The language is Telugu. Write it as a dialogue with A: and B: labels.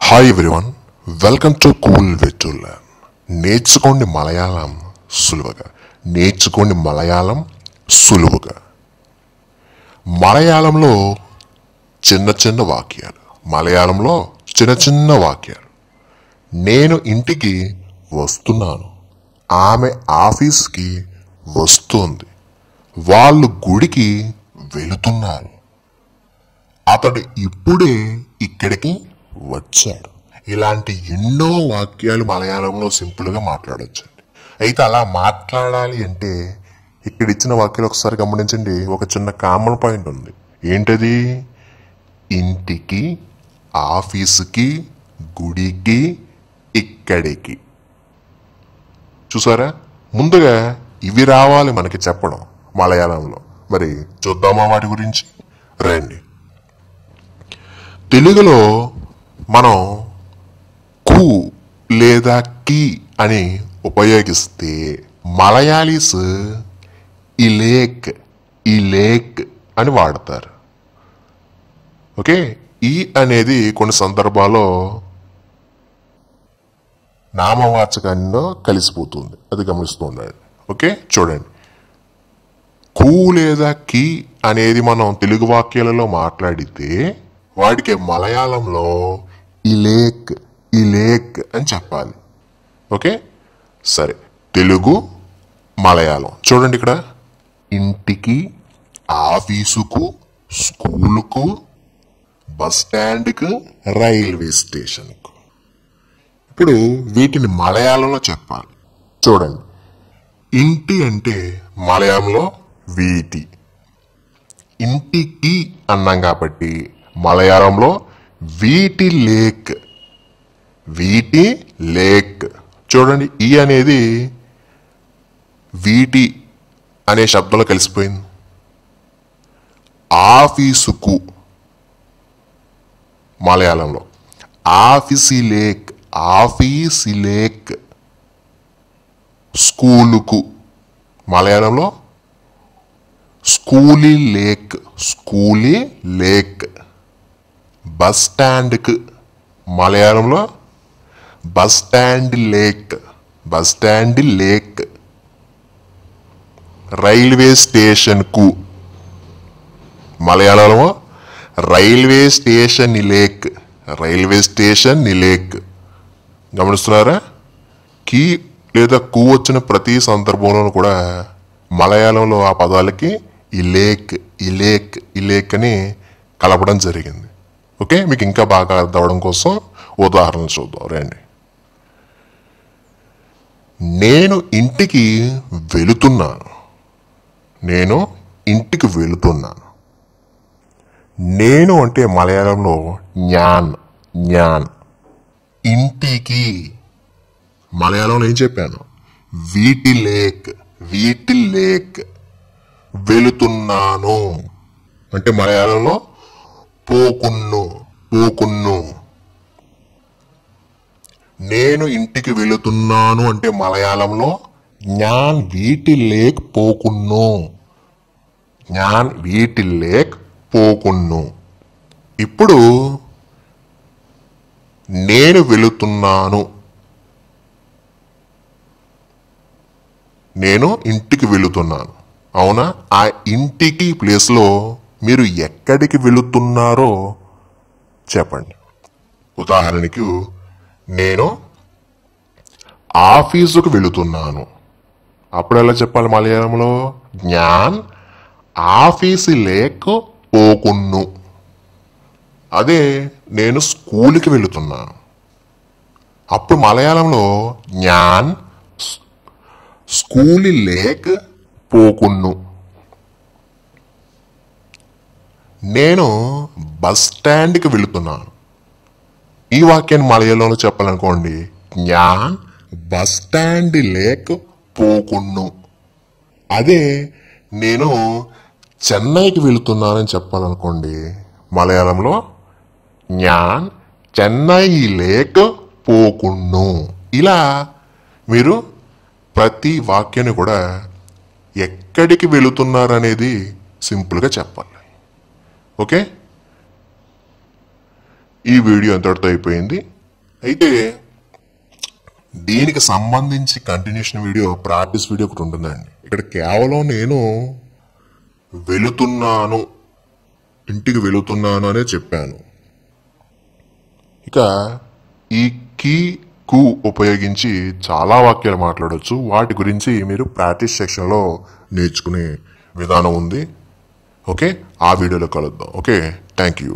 A: Hi everyone, welcome to cool with to learn. నేర్చుకోండి మలయాళం సులువుగా. నేర్చుకోండి మలయాళం సులువుగా. మలయాళంలో చిన్న చిన్న వాక్యాలు. మలయాళంలో చిన్న చిన్న వాక్యాలు. నేను ఇంటికి వస్తున్నాను. ఆమె ఆఫీస్కి వస్తుంది. వాళ్ళు గుడికి వెళుతున్నారు. అతడు ఇప్పుడే ఇక్కడికి వచ్చాడు. ఇలాంటి ఎన్నో వాక్యాలు మలయాళంలో సింపుల్గా మాట్లాడొచ్చండి. అయితే అలా మాట్లాడాలి అంటే ఇక్కడ ఇచ్చిన వాక్యాలు ఒకసారి గమనించండి. ఒక చిన్న కామన్ పాయింట్ ఉంది. ఏంటది? ఇంటికి, ఆఫీసుకి, గుడికి, ఇక్కడికి. చూసారా? ముందుగా ఇవి రావాలి మనకి చెప్పడం మలయాళంలో. మరి చూద్దామా వాటి గురించి? రండి. తెలుగులో మనం కు లేదా కి అని ఉపయోగిస్తే మలయాళీస్ ఇలేక్ ఇలేక్ అని వాడతారు. ఓకే, ఈ అనేది కొన్ని సందర్భాల్లో నామవాచకంలో కలిసిపోతుంది. అది గమనిస్తూ ఉండండి. ఓకే, చూడండి. కు లేదా కి అనేది మనం తెలుగు వాక్యాలలో మాట్లాడితే వాటికి మలయాళంలో ఇలేక్ ఇలేక్ అని చెప్పాలి. ఓకే, సరే. తెలుగు, మలయాళం చూడండి. ఇక్కడ ఇంటికి, ఆఫీసుకు, స్కూలుకు, బస్ స్టాండ్కు, రైల్వే స్టేషన్కు. ఇప్పుడు వీటిని మలయాళంలో చెప్పాలి. చూడండి. ఇంటి అంటే మలయాళంలో వీటి. ఇంటికి అన్నాం కాబట్టి మలయాళంలో వీటి లేక్ వీటి లేక్. చూడండి, ఈ అనేది వీటి అనే శబ్దంలో కలిసిపోయింది. ఆఫీసుకు మలయాళంలో ఆఫీసి లేక్ ఆఫీసి లేక్. స్కూలుకు మలయాళంలో స్కూలీ లేక్ స్కూలీ లేక్. బస్ స్టాండ్కు మలయాళంలో బస్ స్టాండ్ లేక్ బస్ స్టాండ్ లేక్. రైల్వే స్టేషన్కు మలయాళంలో రైల్వే స్టేషన్ లేక్ రైల్వే స్టేషన్ లేక్. గమనిస్తున్నారా? కి లేదా కు వచ్చిన ప్రతి సందర్భంలోనూ కూడా మలయాళంలో ఆ పదాలకి ఇలేక్ ఇలేక్ ఇలేక్ అని కలపడం జరిగింది. ఓకే, మీకు ఇంకా బాగా అర్థం అవడం కోసం ఉదాహరణ చూద్దాం. రండి. నేను ఇంటికి వెళుతున్నాను. నేను ఇంటికి వెళుతున్నాను. నేను అంటే మలయాళంలో జ్ఞాన్ జ్ఞాన్. ఇంటికి మలయాళంలో ఏం చెప్పాను? వీటి లేక్ వీటి లేక్. వెళుతున్నాను అంటే మలయాళంలో పోకున్ను పోకున్ను. నేను ఇంటికి వెళుతున్నాను అంటే మలయాళంలో జ్ఞాన్ వీటి లేక్ పోకున్ను జ్ఞాన్ వీటి లేక్ పోకున్ను. ఇప్పుడు నేను వెళుతున్నాను. నేను ఇంటికి వెళుతున్నాను. అవునా? ఆ ఇంటికి ప్లేస్లో మీరు ఎక్కడికి వెళుతున్నారో చెప్పండి. ఉదాహరణకి నేను ఆఫీసుకు వెళుతున్నాను. అప్పుడు ఎలా చెప్పాలి మలయాళంలో? జ్ఞాన్ ఆఫీసు లేక్ పోకున్ను. అదే నేను స్కూల్కి వెళుతున్నాను. అప్పుడు మలయాళంలో జ్ఞాన్ స్కూలి లేక్ పోకున్ను. నేను బస్ స్టాండ్కి వెళుతున్నాను. ఈ వాక్యాన్ని మలయాళంలో చెప్పాలనుకోండి, జ్ఞాన్ బస్ స్టాండ్ లేక్ పోకున్ను. అదే నేను చెన్నైకి వెళుతున్నానని చెప్పాలనుకోండి, మలయాళంలో జ్ఞాన్ చెన్నై లేక్ పోకున్ను. ఇలా మీరు ప్రతి వాక్యాన్ని కూడా ఎక్కడికి వెళుతున్నారనేది సింపుల్గా చెప్పాలి. ఓకే, ఈ వీడియో అంతటితో అయిపోయింది. అయితే దీనికి సంబంధించి కంటిన్యూషన్ వీడియో, ప్రాక్టీస్ వీడియో ఒకటి ఉంటుందండి. ఇక్కడ కేవలం నేను వెళుతున్నాను, ఇంటికి వెళుతున్నాను అనే చెప్పాను. ఇక ఈ కీ కు ఉపయోగించి చాలా వాక్యాలు మాట్లాడవచ్చు. వాటి గురించి మీరు ప్రాక్టీస్ సెక్షన్లో నేర్చుకునే విధానం ఉంది. ఓకే, ఆ వీడియోలో కలుద్దాం. Okay, thank you.